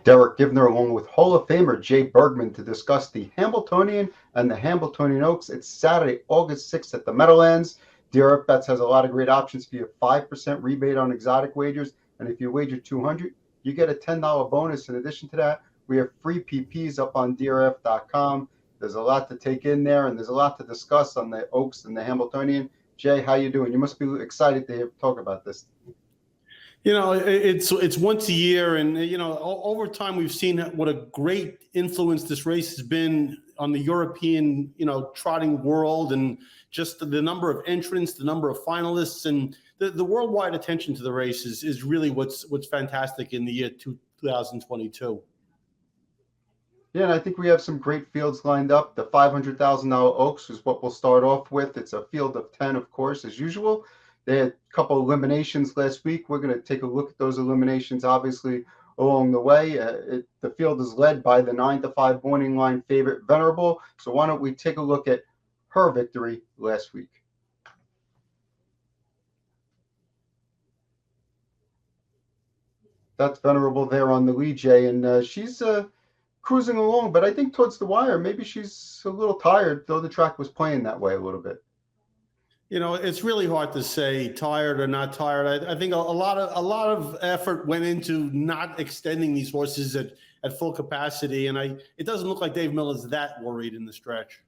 Derick Giwner along with Hall of Famer Jay Bergman to discuss the Hambletonian and the Hambletonian Oaks. It's Saturday, August 6th at the Meadowlands. DRF Bets has a lot of great options for you. 5% rebate on exotic wagers, and if you wager 200, you get a $10 bonus. In addition to that, we have free PPs up on DRF.com. There's a lot to take in there, and there's a lot to discuss on the Oaks and the Hambletonian. Jay, how you doing? You must be excited to talk about this. It's once a year, and over time we've seen what a great influence this race has been on the European, trotting world, and just the number of entrants, the number of finalists, and the worldwide attention to the race is really what's fantastic in the year 2022. Yeah, and I think we have some great fields lined up. The $500,000 Oaks is what we'll start off with. It's a field of 10, of course, as usual. They had a couple eliminations last week. We're going to take a look at those eliminations, obviously, along the way. The field is led by the 9-5 morning line favorite, Venerable. So why don't we take a look at her victory last week. That's Venerable there on the lead, Jay, and she's cruising along, but I think towards the wire, maybe she's a little tired, though the track was playing that way a little bit. It's really hard to say tired or not tired. I think a lot of effort went into not extending these horses at full capacity, and it doesn't look like Dave Miller's that worried in the stretch.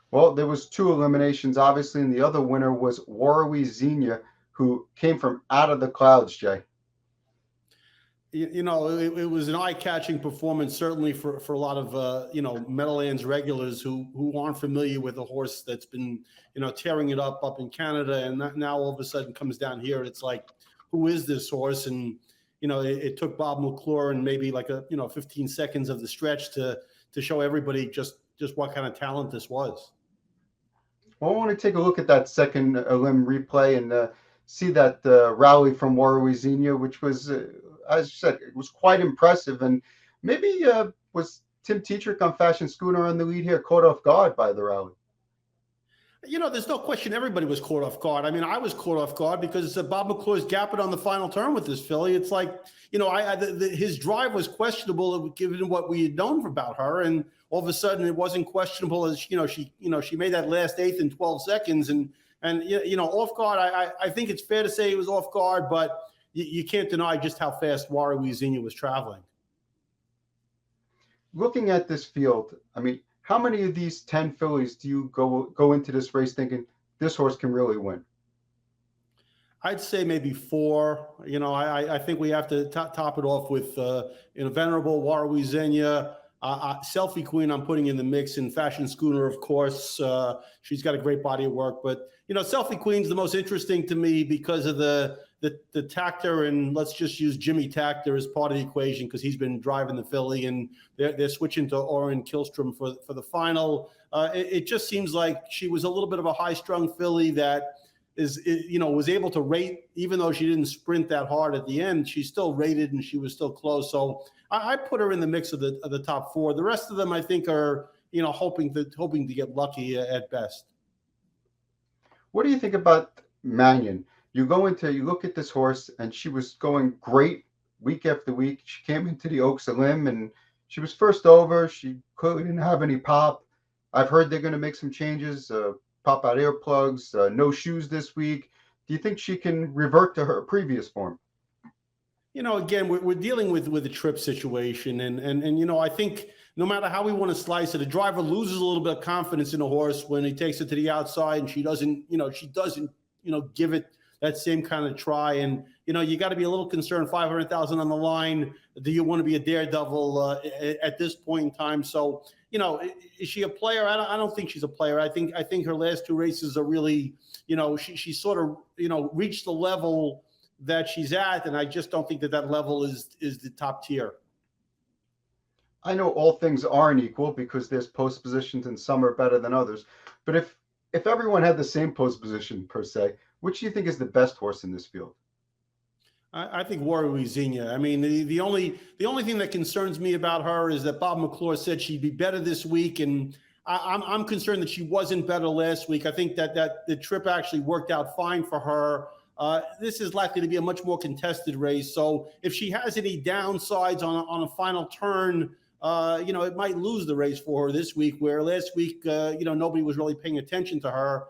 Well, there was 2 eliminations, obviously, and the other winner was Warwi Xenia, who came from out of the clouds, Jay. It was an eye-catching performance, certainly for a lot of Meadowlands regulars who aren't familiar with a horse that's been tearing it up in Canada, and now all of a sudden comes down here. And it's like, who is this horse? And it took Bob McClure and maybe like 15 seconds of the stretch to show everybody just what kind of talent this was. Well, I want to take a look at that second elim replay and see that rally from Warwi Xenia, which was. As you said, it was quite impressive, and maybe was Tim Tetrick on Fashion Schooner on the lead here caught off guard by the rally? There's no question everybody was caught off guard. I mean, I was caught off guard because Bob McClure's gapping on the final turn with this filly. It's like, his drive was questionable given what we had known about her, and all of a sudden it wasn't questionable as she made that last 8th in 12 seconds, and off guard. I think it's fair to say he was off guard, but you can't deny just how fast Warwi Xenia was traveling. Looking at this field, I mean, how many of these 10 fillies do you go into this race thinking this horse can really win? I'd say maybe 4. I think we have to top it off with Venerable, Warwi Xenia, Selfie Queen I'm putting in the mix, in Fashion Schooner, of course. She's got a great body of work, but Selfie Queen's the most interesting to me because of the Tactor, and let's just use Jimmy Tactor as part of the equation because he's been driving the filly, and they're switching to Oren Kihlstrom for the final. It just seems like she was a little bit of a high-strung filly that was able to rate, even though she didn't sprint that hard at the end. She still rated and she was still close. So I put her in the mix of the top 4. The rest of them, I think, are hoping to get lucky at best. What do you think about Mannion? You look at this horse, and she was going great week after week. She came into the Oaks Elim, and she was first over. She clearly didn't have any pop. I've heard they're going to make some changes, pop out earplugs, no shoes this week. Do you think she can revert to her previous form? Again, we're dealing with a trip situation, and I think no matter how we want to slice it, a driver loses a little bit of confidence in a horse when he takes it to the outside, and she doesn't give it that same kind of try. And you got to be a little concerned. 500,000 on the line. Do you want to be a daredevil at this point in time? So is she a player? I don't think she's a player. I think her last 2 races are really, she sort of reached the level that she's at, and I just don't think that level is the top tier. I know all things aren't equal because there's post positions and some are better than others. But if everyone had the same post position per se, which do you think is the best horse in this field? I think Warwi Xenia. I mean, the only thing that concerns me about her is that Bob McClure said she'd be better this week, and I'm concerned that she wasn't better last week. I think that the trip actually worked out fine for her. This is likely to be a much more contested race. So if she has any downsides on a final turn, it might lose the race for her this week, where last week, nobody was really paying attention to her.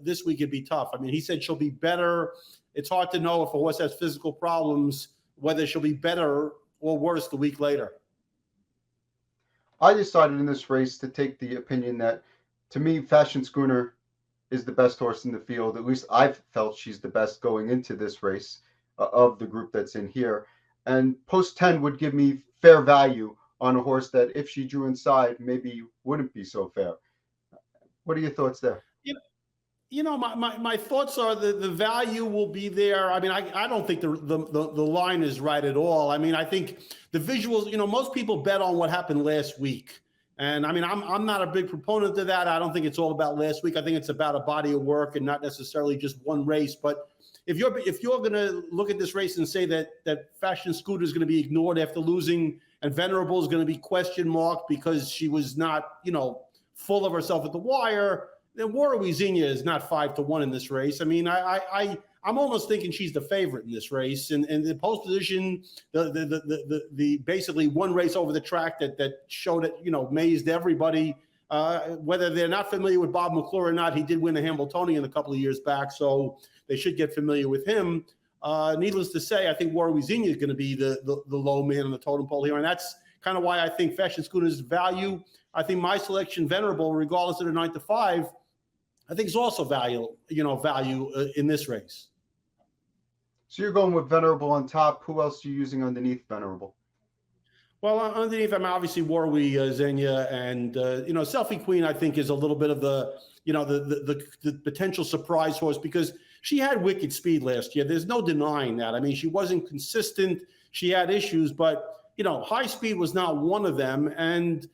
This week it'd be tough. I mean, he said she'll be better. It's hard to know if a horse has physical problems, whether she'll be better or worse the week later. I decided in this race to take the opinion that, to me, Fashion Schooner is the best horse in the field. At least I've felt she's the best going into this race of the group that's in here. And post 10 would give me fair value on a horse that, if she drew inside, maybe wouldn't be so fair. What are your thoughts there? My thoughts are the value will be there. I mean, I don't think the line is right at all. I mean, I think the visuals, most people bet on what happened last week. And I mean, I'm not a big proponent of that. I don't think it's all about last week. I think it's about a body of work and not necessarily just one race. But if you're going to look at this race and say that Fashion Scooter is going to be ignored after losing, and Venerable is going to be question marked because she was not, full of herself at the wire, then Warwick Xenia is not 5-1 in this race. I mean, I'm almost thinking she's the favorite in this race. And the post position, the basically one race over the track that showed it, amazed everybody. Whether they're not familiar with Bob McClure or not, he did win a Hambletonian a couple of years back, so they should get familiar with him. Needless to say, I think Warwick Xenia is going to be the low man on the totem pole here, and that's kind of why I think Fashion Schooner's value. I think my selection, Venerable, regardless of the 9-5, I think is also value in this race. So you're going with Venerable on top. Who else are you using underneath Venerable? Well, underneath, I'm obviously Warwick Xenia, and Selfie Queen. I think is a little bit of the potential surprise horse, because she had wicked speed last year. There's no denying that. I mean, she wasn't consistent. She had issues, but high speed was not one of them. And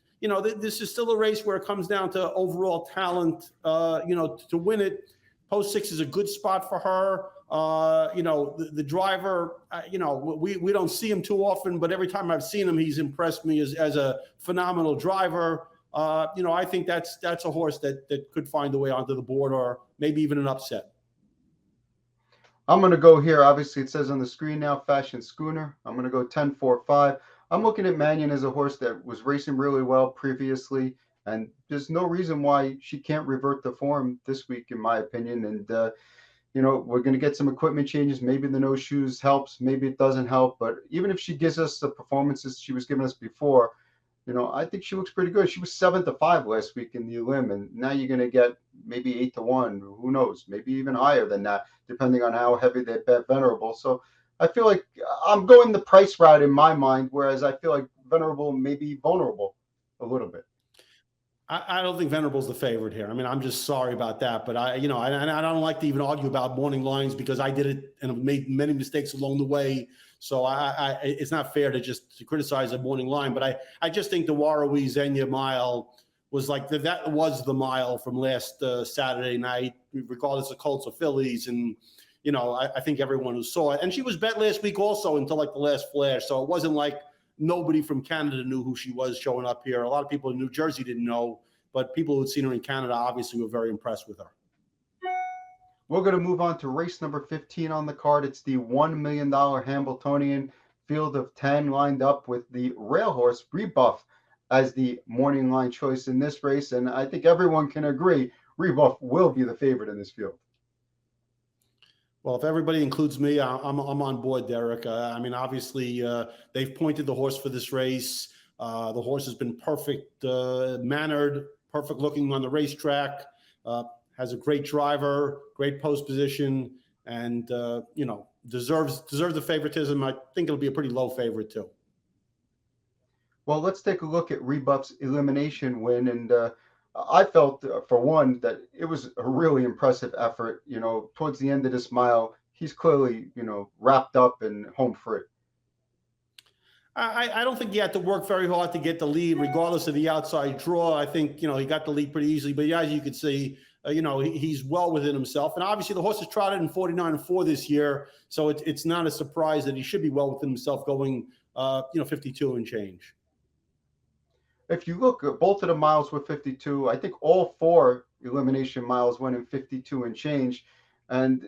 this is still a race where it comes down to overall talent. To win it, post 6 is a good spot for her. The driver, we don't see him too often, but every time I've seen him, he's impressed me as a phenomenal driver. I think that's a horse that could find a way onto the board, or maybe even an upset. I'm going to go here. Obviously, it says on the screen now, Fashion Schooner. I'm going to go 10-4-5. I'm looking at Mannion as a horse that was racing really well previously, and there's no reason why she can't revert to form this week, in my opinion. And, we're going to get some equipment changes. Maybe the no shoes helps. Maybe it doesn't help. But even if she gives us the performances she was giving us before, I think she looks pretty good. She was 7-5 last week in the Elim, and now you're going to get maybe 8-1. Who knows? Maybe even higher than that, depending on how heavy they bet Venerable. So I feel like I'm going the price route in my mind, whereas I feel like Venerable may be vulnerable a little bit. I don't think Venerable's the favorite here. I mean, I'm just sorry about that, but I don't like to even argue about morning lines, because I did it and have made many mistakes along the way. So it's not fair to criticize a morning line, but I just think the Warwick Xenia mile was like that was the mile from last Saturday night, regardless of Colts or Phillies. And, I think everyone who saw it, and she was bet last week also until like the last flash. So it wasn't like nobody from Canada knew who she was showing up here. A lot of people in New Jersey didn't know, but people who'd seen her in Canada obviously were very impressed with her. We're going to move on to race number 15 on the card. It's the $1 million Hambletonian, field of 10, lined up with the rail horse Rebuff as the morning line choice in this race. And I think everyone can agree Rebuff will be the favorite in this field. Well, if everybody includes me, I'm on board, Derick. I mean, obviously, they've pointed the horse for this race. The horse has been perfect mannered, perfect looking on the racetrack, has a great driver, great post position, and, deserves the favoritism. I think it'll be a pretty low favorite, too. Well, let's take a look at Rebuff's elimination win. And I felt, for one, that it was a really impressive effort. Towards the end of this mile, he's clearly, wrapped up and home free. I don't think he had to work very hard to get the lead, regardless of the outside draw. I think, he got the lead pretty easily. But as you could see, he's well within himself. And obviously the horse has trotted in 49-4 this year. So it's not a surprise that he should be well within himself going, 52 and change. If you look at both of the miles with 52, I think all 4 elimination miles went in 52 and change. And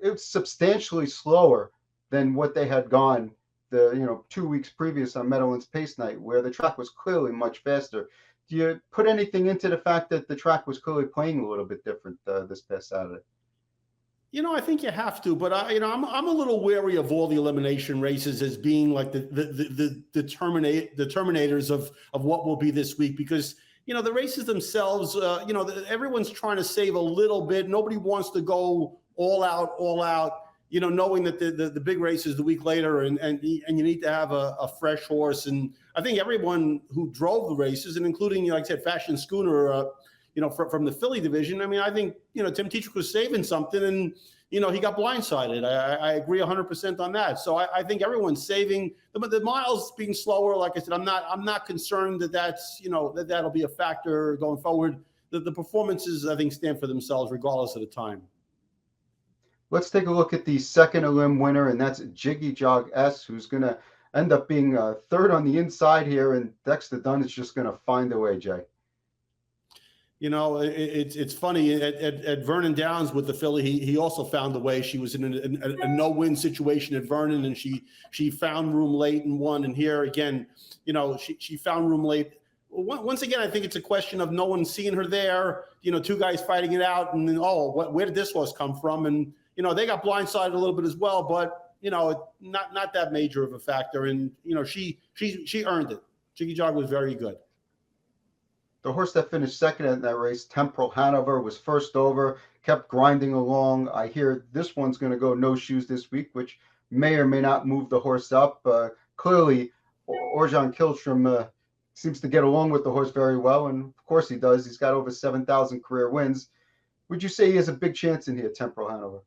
it's substantially slower than what they had gone the 2 weeks previous on Meadowlands Pace Night, where the track was clearly much faster. Do you put anything into the fact that the track was clearly playing a little bit different this past Saturday? I think you have to, but I'm a little wary of all the elimination races as being like the determinators of what will be this week, because the races themselves, everyone's trying to save a little bit. Nobody wants to go all out. Knowing that the big race is the week later, and you need to have a fresh horse. And I think everyone who drove the races, and including, like I said, Fashion Schooner, from the Philly division, I mean, I think, Tim Tetrick was saving something, and, he got blindsided. I agree 100% on that. So I think everyone's saving. The miles being slower, like I said, I'm not concerned that's, that'll be a factor going forward. The performances, I think, stand for themselves regardless of the time. Let's take a look at the second elim winner, and that's Jiggy Jog S, who's going to end up being third on the inside here, and Dexter Dunn is just going to find a way, Jay. It's funny at Vernon Downs with the Philly. He also found a way. She was in a no-win situation at Vernon, and she found room late and won. And here again, she found room late. Once again, I think it's a question of no one seeing her there. Two guys fighting it out, and then where did this horse come from? And they got blindsided a little bit as well, but not that major of a factor. And she earned it. Jiggy Jog was very good. The horse that finished second in that race, Temporal Hanover, was first over, kept grinding along. I hear this one's going to go no shoes this week, which may or may not move the horse up. Clearly, Orjan Kihlstrom seems to get along with the horse very well, and of course he does. He's got over 7,000 career wins. Would you say he has a big chance in here, Temporal Hanover?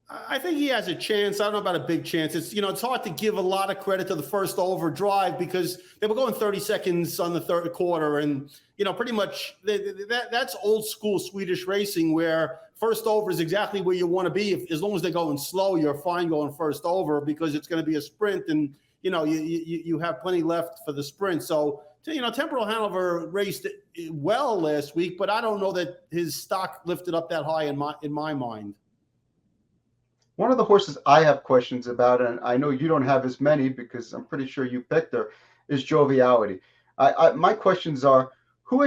I think he has a chance. I don't know about a big chance. It's hard to give a lot of credit to the first over drive because they were going 30 seconds on the third quarter, and pretty much that's old school Swedish racing where first over is exactly where you want to be. As long as they're going slow, you're fine going first over because it's going to be a sprint, and you have plenty left for the sprint. So Temporal Hanover raced well last week, but I don't know that his stock lifted up that high in my mind. One of the horses I have questions about, and I know you don't have as many because I'm pretty sure you picked her, is Joviality. My questions are,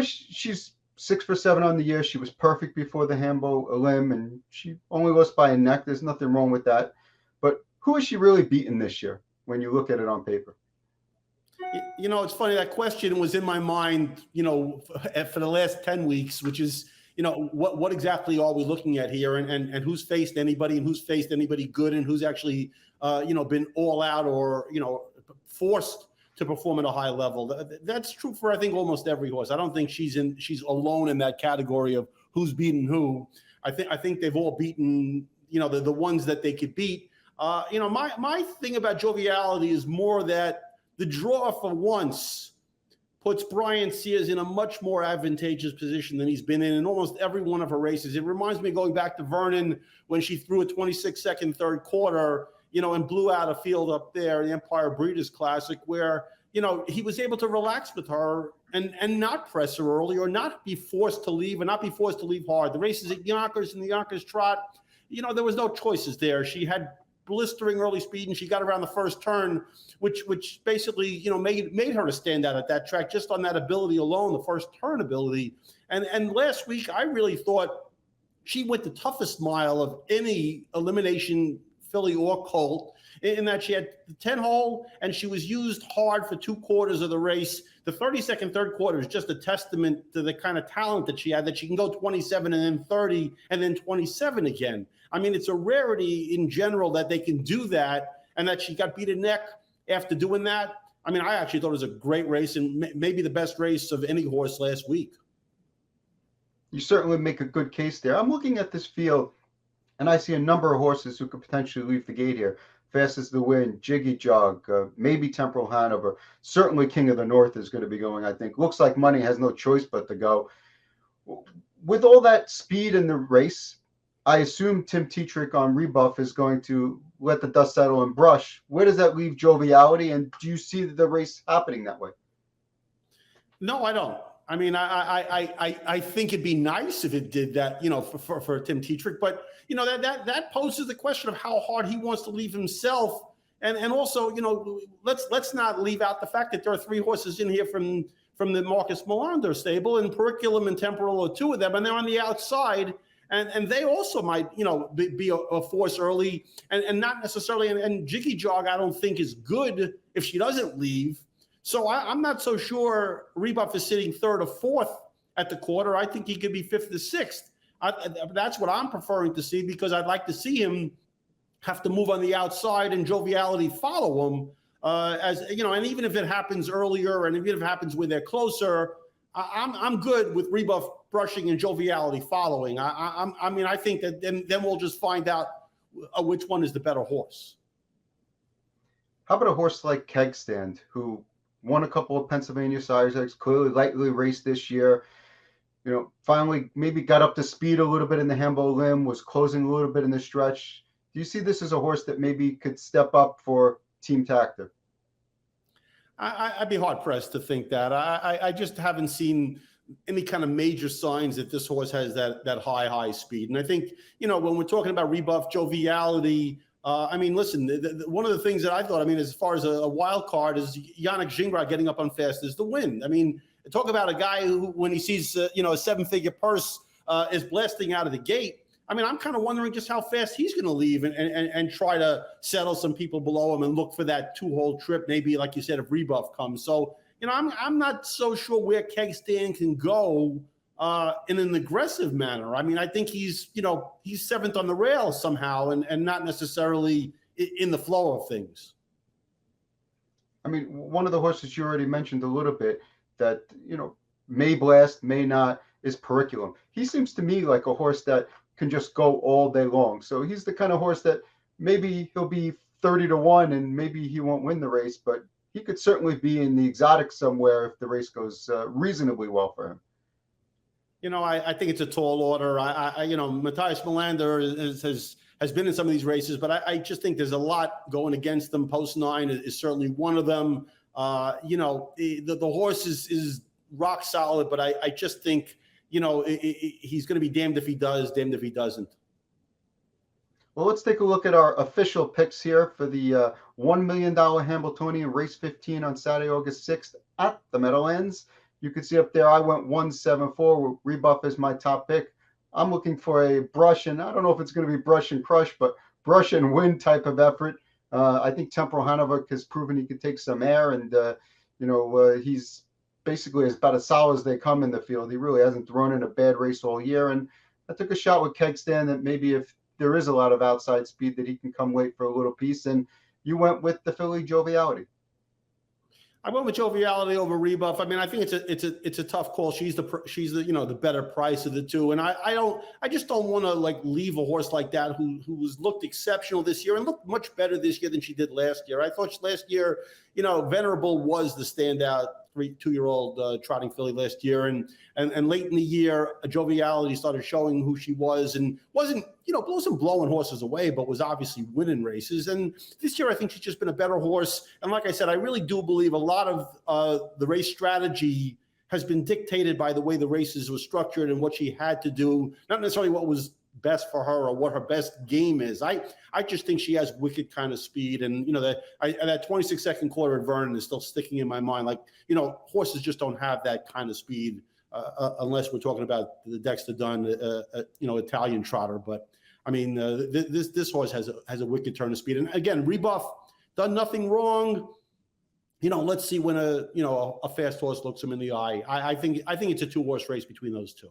she's 6 for 7 on the year. She was perfect before the Hambo Elim, and she only lost by a neck. There's nothing wrong with that. But who is she really beating this year when you look at it on paper? It's funny. That question was in my mind, for the last 10 weeks, which is, what exactly are we looking at here, and who's faced anybody, and who's faced anybody good, and who's actually, been all out or, forced to perform at a high level. That's true for, I think, almost every horse. I don't think she's alone in that category of who's beaten who. I think they've all beaten, the ones that they could beat. My thing about Joviality is more that the draw for once puts Brian Sears in a much more advantageous position than he's been in almost every one of her races. It reminds me going back to Vernon when she threw a 26-second third quarter, and blew out a field up there, the Empire Breeders' Classic, where, he was able to relax with her and not press her early or not be forced to leave, and not be forced to leave hard. The races at Yonkers and the Yonkers Trot, there was no choices there. She had blistering early speed, and she got around the first turn, which basically made her to stand out at that track just on that ability alone, the first turn ability. And last week I really thought she went the toughest mile of any elimination filly or colt, in that she had the 10 hole and she was used hard for 2 quarters of the race. The 30-second third quarter is just a testament to the kind of talent that she had, that she can go 27 and then 30 and then 27 again. I mean, it's a rarity in general that they can do that, and that she got beat a neck after doing that. I mean, I actually thought it was a great race, and maybe the best race of any horse last week. You certainly make a good case there. I'm looking at this field, and I see a number of horses who could potentially leave the gate here. Fastest to Win, Jiggy Jog, maybe Temporal Hanover. Certainly King of the North is going to be going, I think. Looks like Money has no choice but to go. With all that speed in the race, I assume Tim Tetrick on rebuff is going to let the dust settle and brush. Where does that leave Joviality, and do you see the race happening that way? No, I don't. I mean, I think it'd be nice if it did that, for Tim Tetrick, but that poses the question of how hard he wants to leave himself, and also, let's not leave out the fact that there are 3 horses in here from the Marcus Melander stable, and Periculum and Temporal are 2 of them, and they're on the outside, and they also might, be a force early, and not necessarily, and Jiggy Jog I don't think is good if she doesn't leave. So I'm not so sure Rebuff is sitting 3rd or 4th at the quarter. I think he could be 5th or 6th. That's what I'm preferring to see, because I'd like to see him have to move on the outside and Joviality follow him. And even if it happens earlier, and even if it happens where they're closer, I'm good with Rebuff brushing and Joviality following. I think that then we'll just find out which one is the better horse. How about a horse like Kegstand, who won a couple of Pennsylvania Sires Eggs, clearly lightly raced this year, finally maybe got up to speed a little bit in the Hambo Limb, was closing a little bit in the stretch. Do you see this as a horse that maybe could step up for Team Tactor? I'd be hard pressed to think that. I just haven't seen any kind of major signs that this horse has that high speed. And I think, when we're talking about Rebuff, Joviality, listen, one of the things that I thought, as far as a wild card, is Yannick Gingras getting up on fast is the win. Talk about a guy who, when he sees, a 7-figure purse is blasting out of the gate. I'm kind of wondering just how fast he's going to leave and try to settle some people below him and look for that 2-hole trip, maybe, like you said, if Rebuff comes. So, I'm not so sure where Kegstand can go in an aggressive manner. I think he's 7th on the rail somehow and not necessarily in the flow of things. One of the horses you already mentioned a little bit that, may blast, may not, is Periculum. He seems to me like a horse that can just go all day long. So he's the kind of horse that maybe he'll be 30-1 and maybe he won't win the race, but he could certainly be in the exotic somewhere if the race goes reasonably well for him. I think it's a tall order. Matthias Melander has been in some of these races, but I just think there's a lot going against them. Post 9 is certainly one of them. The horse is rock solid, but I just think, he's going to be damned if he does, damned if he doesn't. Well, let's take a look at our official picks here for the $1 million Hambletonian Race 15 on Saturday, August 6th at the Meadowlands. You can see up there, I went 174. Rebuff is my top pick. I'm looking for a brush, and I don't know if it's going to be brush and crush, but brush and win type of effort. I think Temporal Hanover has proven he could take some air, and he's basically about as solid as they come in the field. He really hasn't thrown in a bad race all year, and I took a shot with Kegstand that maybe if there is a lot of outside speed that he can come late for a little piece. And you went with the filly Joviality. I went with Joviality over Rebuff. I think it's a tough call. She's the better price of the 2, and I just don't want to leave a horse like that who's looked exceptional this year and looked much better this year than she did last year. I thought last year, Venerable was the standout 2-year-old trotting filly last year, and late in the year, Joviality started showing who she was and wasn't blowing horses away, but was obviously winning races. And this year, I think she's just been a better horse. And like I said, I really do believe a lot of the race strategy has been dictated by the way the races were structured and what she had to do, not necessarily what was best for her or what her best game is. I just think she has wicked kind of speed, and that 26-second quarter at Vernon is still sticking in my mind. Horses just don't have that kind of speed unless we're talking about the Dexter Dunn, Italian trotter. But this horse has a wicked turn of speed, and again, Rebuff done nothing wrong. Let's see when a fast horse looks him in the eye. I think it's a 2-horse race between those 2.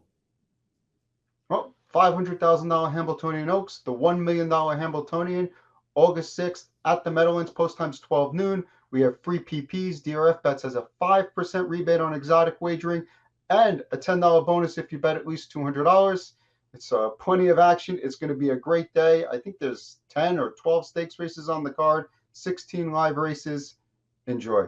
Well, $500,000 Hambletonian Oaks, the $1 million Hambletonian, August 6th at the Meadowlands, post times 12 noon. We have free PPs. DRF Bets has a 5% rebate on exotic wagering and a $10 bonus if you bet at least $200. It's plenty of action. It's going to be a great day. I think there's 10 or 12 stakes races on the card, 16 live races. Enjoy.